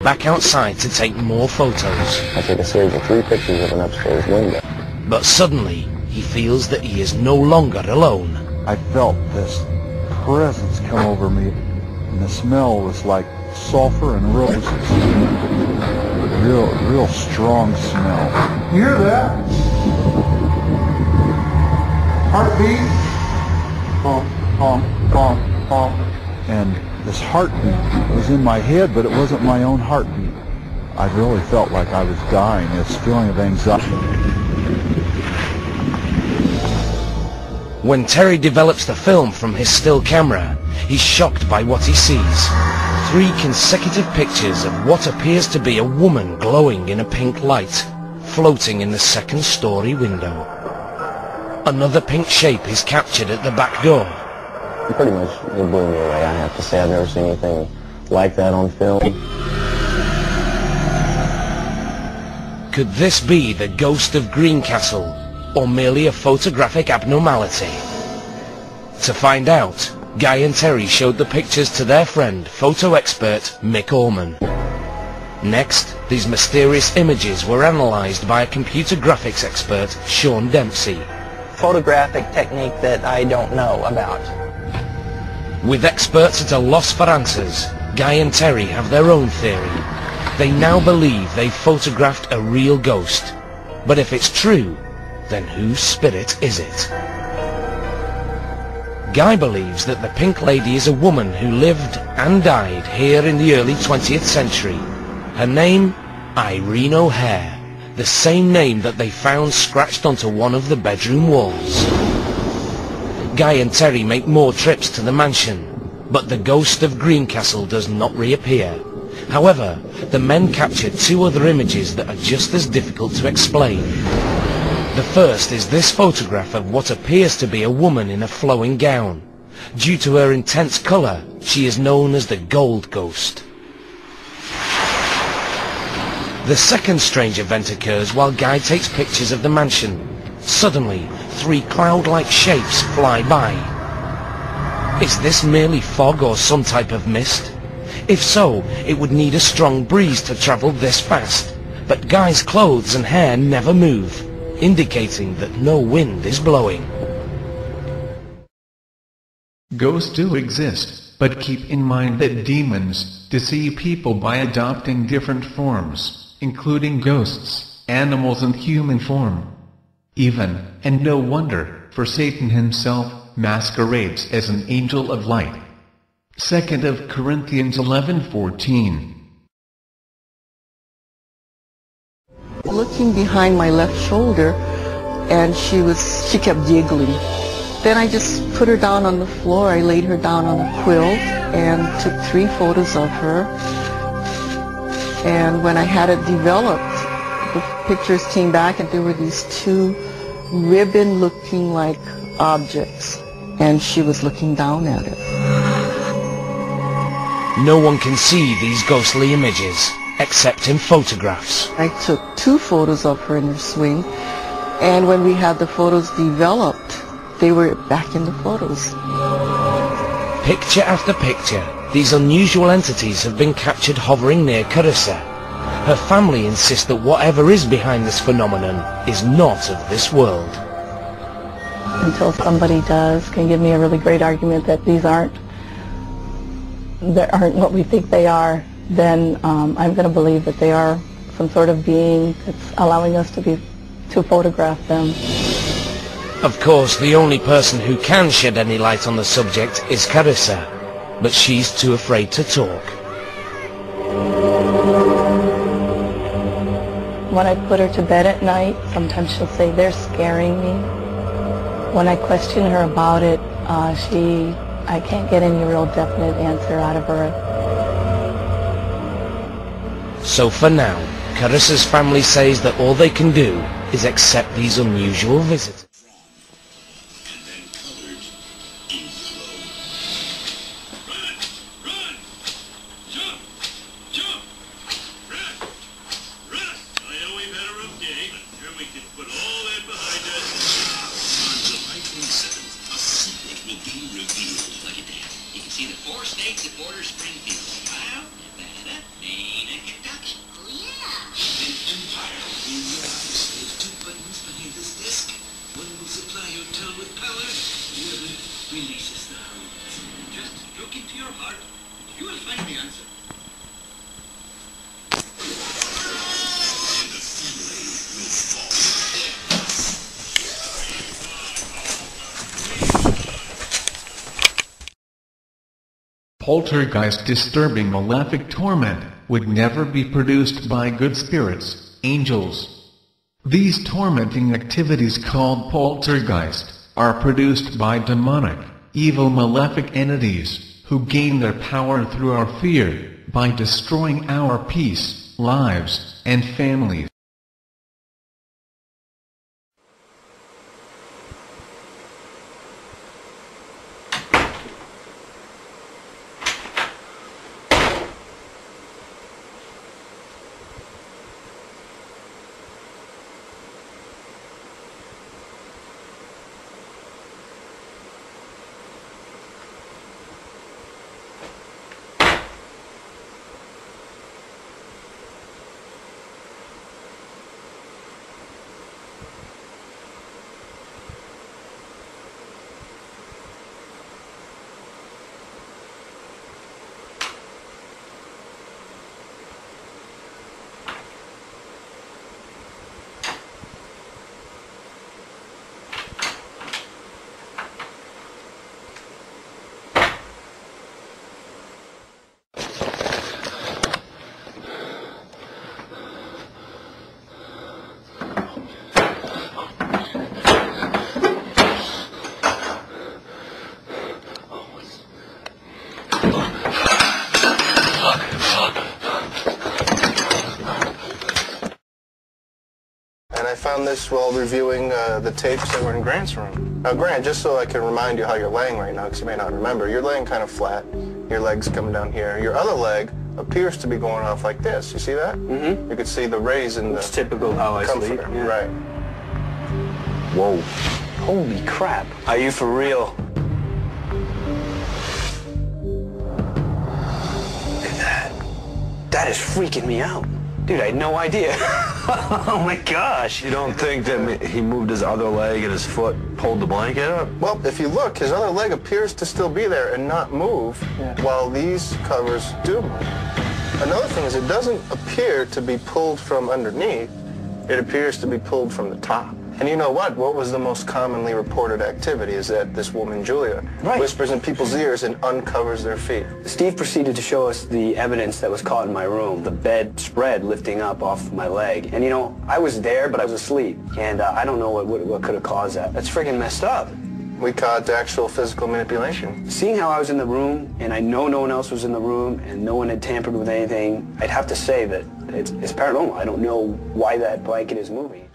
back outside to take more photos. I take a series of 3 pictures of an upstairs window. But suddenly, he feels that he is no longer alone. I felt this presence come over me, and the smell was like sulfur and roses. Real strong smell. You hear that? Heartbeat? Bump, bump, bump, bump. And this heartbeat was in my head, but it wasn't my own heartbeat. I really felt like I was dying. This feeling of anxiety. When Terry develops the film from his still camera, he's shocked by what he sees. 3 consecutive pictures of what appears to be a woman glowing in a pink light, floating in the 2nd-story window. Another pink shape is captured at the back door. Pretty much, it blew me away. I have to say, I've never seen anything like that on film. Could this be the ghost of Greencastle, or merely a photographic abnormality? To find out, Guy and Terry showed the pictures to their friend, photo expert Mick Orman. Next, these mysterious images were analysed by a computer graphics expert, Sean Dempsey. Photographic technique that I don't know about. With experts at a loss for answers, Guy and Terry have their own theory. They now believe they've photographed a real ghost. But if it's true, then whose spirit is it? Guy believes that the Pink Lady is a woman who lived and died here in the early 20th century. Her name? Irene O'Hare, the same name that they found scratched onto one of the bedroom walls. Guy and Terry make more trips to the mansion, but the ghost of Greencastle does not reappear. However, the men captured 2 other images that are just as difficult to explain. The first is this photograph of what appears to be a woman in a flowing gown. Due to her intense colour, she is known as the Gold Ghost. The second strange event occurs while Guy takes pictures of the mansion. Suddenly, 3 cloud-like shapes fly by. Is this merely fog or some type of mist? If so, it would need a strong breeze to travel this fast. But Guy's clothes and hair never move, indicating that no wind is blowing. Ghosts do exist, but keep in mind that demons deceive people by adopting different forms, including ghosts, animals and human form. Even, and no wonder, for Satan himself masquerades as an angel of light. 2 of Corinthians 11:14. Looking behind my left shoulder, and she kept giggling. Then I just put her down on the floor. I laid her down on a quilt and took 3 photos of her. And when I had it developed, the pictures came back and there were these 2 ribbon-looking like objects, and she was looking down at it. No one can see these ghostly images, except in photographs. I took 2 photos of her in her swing, and when we had the photos developed, they were back in the photos. Picture after picture, these unusual entities have been captured hovering near Carissa. Her family insists that whatever is behind this phenomenon is not of this world. Until somebody can give me a really great argument that these aren't what we think they are, then I'm going to believe that they are some sort of being that's allowing us to photograph them. Of course, the only person who can shed any light on the subject is Carissa, but she's too afraid to talk. When I put her to bed at night, sometimes she'll say, "They're scaring me." When I question her about it, I can't get any real definite answer out of her. So for now, Carissa's family says that all they can do is accept these unusual visitors. See the 4 states that border Springfield. Ohio, Nevada, Maine, and Poltergeist disturbing malefic torment would never be produced by good spirits, angels. These tormenting activities called poltergeist are produced by demonic, evil malefic entities who gain their power through our fear by destroying our peace, lives, and families. And I found this while reviewing the tapes that were in Grant's room. Now, Grant, just so I can remind you how you're laying right now, because you may not remember, you're laying kind of flat. Your leg's coming down here. Your other leg appears to be going off like this. You see that? Mm-hmm. You can see the rays in the It's typical how I sleep. Yeah. Right. Whoa. Holy crap. Are you for real? Look at that. That is freaking me out. Dude, I had no idea. Oh my gosh. You don't think that he moved his other leg and his foot pulled the blanket up? Well, if you look, his other leg appears to still be there and not move, while these covers do move. Another thing is it doesn't appear to be pulled from underneath. It appears to be pulled from the top. And you know what? What was the most commonly reported activity is that this woman, Julia, whispers in people's ears and uncovers their feet. Steve proceeded to show us the evidence that was caught in my room, the bed spread lifting up off my leg. And you know, I was there, but I was asleep. And I don't know what could have caused that. That's freaking messed up. We caught actual physical manipulation. Seeing how I was in the room, and I know no one else was in the room, and no one had tampered with anything, I'd have to say that it's paranormal. I don't know why that blanket is moving.